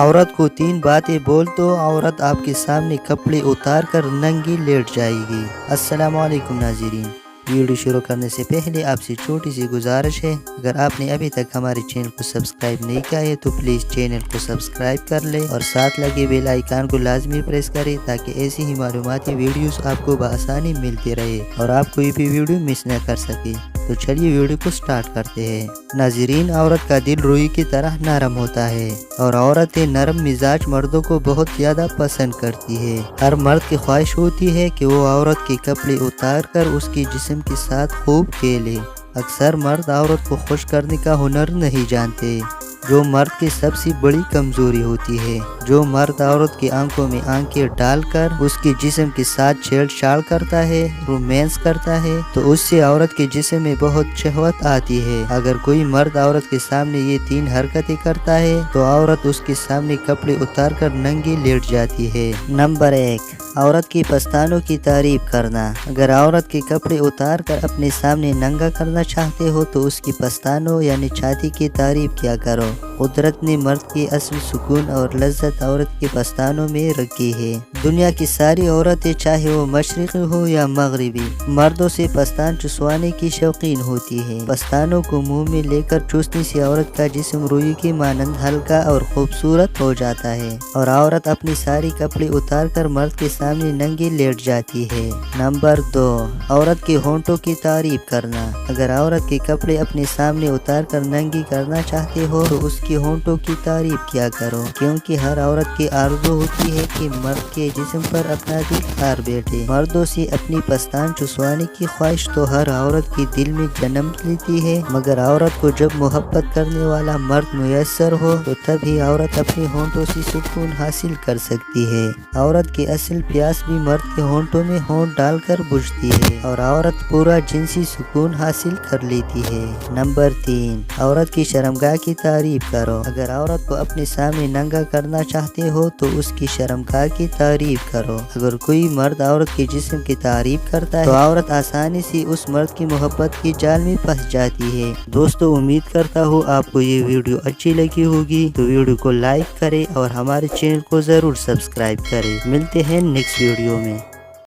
عورت کو 3 باتیں بول تو عورت آپ کے سامنے کپڑے اتار کر ننگی لیٹ جائے گی۔ السلام علیکم ناظرین، ویڈیو شروع کرنے سے پہلے آپ سے چھوٹی سی گزارش ہے، اگر آپ نے ابھی تک ہمارے چینل کو سبسکرائب نہیں کیا ہے تو پلیز چینل کو سبسکرائب کر لیں اور ساتھ لگے بیل آئیکن کو لازمی پریس کریں تاکہ ایسی ہی معلوماتی ویڈیوز آپ کو بآسانی ملتی رہے اور آپ کوئی بھی ویڈیو مس نہ کر سکے۔ تو چلیے ویڈیو کو سٹارٹ کرتے ہیں۔ ناظرین، عورت کا دل روئی کی طرح نرم ہوتا ہے اور عورتیں نرم مزاج مردوں کو بہت زیادہ پسند کرتی ہے۔ ہر مرد کی خواہش ہوتی ہے کہ وہ عورت کے کپڑے اتار کر اس کے جسم کے ساتھ خوب کھیلے۔ اکثر مرد عورت کو خوش کرنے کا ہنر نہیں جانتے، جو مرد کی سب سے بڑی کمزوری ہوتی ہے۔ جو مرد عورت کی آنکھوں میں آنکھیں ڈال کر اس کے جسم کے ساتھ چھیڑ چھاڑ کرتا ہے، رومانس کرتا ہے، تو اس سے عورت کے جسم میں بہت شہوت آتی ہے۔ اگر کوئی مرد عورت کے سامنے یہ 3 حرکتیں کرتا ہے تو عورت اس کے سامنے کپڑے اتار کر ننگی لیٹ جاتی ہے۔ نمبر 1، عورت کی پستانوں کی تعریف کرنا۔ اگر عورت کے کپڑے اتار کر اپنے سامنے ننگا کرنا چاہتے ہو تو اس کی پستانوں یعنی چھاتی کی تعریف کیا کرو۔ قدرت نے مرد کی اصل سکون اور لذت عورت کے پستانوں میں رکھی ہے۔ دنیا کی ساری عورتیں چاہے وہ مشرقی ہو یا مغربی، مردوں سے پستان چسوانے کی شوقین ہوتی ہے۔ پستانوں کو منہ میں لے کر چوسنے سے عورت کا جسم روئی کے مانند ہلکا اور خوبصورت ہو جاتا ہے اور عورت اپنی ساری کپڑے اتار کر مرد کے سامنے ننگی لیٹ جاتی ہے۔ نمبر 2، عورت کے ہونٹوں کی تعریف کرنا۔ اگر عورت کے کپڑے اپنے سامنے اتار کر ننگی کرنا چاہتے ہو تو اس کے ہونٹوں کی تعریف کیا کرو، کیونکہ ہر عورت کی آرزو ہوتی ہے کہ مرد کے جسم پر اپنا دل کار بیٹھے۔ مردوں سے اپنی پستان چسوانے کی خواہش تو ہر عورت کے دل میں جنم لیتی ہے، مگر عورت کو جب محبت کرنے والا مرد میسر ہو تو تب ہی عورت اپنے ہونٹوں سے سکون حاصل کر سکتی ہے۔ عورت کی اصل پیاس بھی مرد کے ہونٹوں میں ہونٹ ڈال کر بجھتی ہے اور عورت پورا جنسی سکون حاصل کر لیتی ہے۔ نمبر 3، عورت کی شرمگاہ کی تعریف کرو۔ اگر عورت کو اپنے سامنے ننگا کرنا چاہتے ہو تو اس کی شرمگاہ کی تعریف کرو۔ اگر کوئی مرد عورت کے جسم کی تعریف کرتا ہے تو عورت آسانی سے اس مرد کی محبت کی جال میں پھنس جاتی ہے۔ دوستو، امید کرتا ہوں آپ کو یہ ویڈیو اچھی لگی ہوگی، تو ویڈیو کو لائک کریں اور ہمارے چینل کو ضرور سبسکرائب کریں۔ ملتے ہیں نیکسٹ ویڈیو میں۔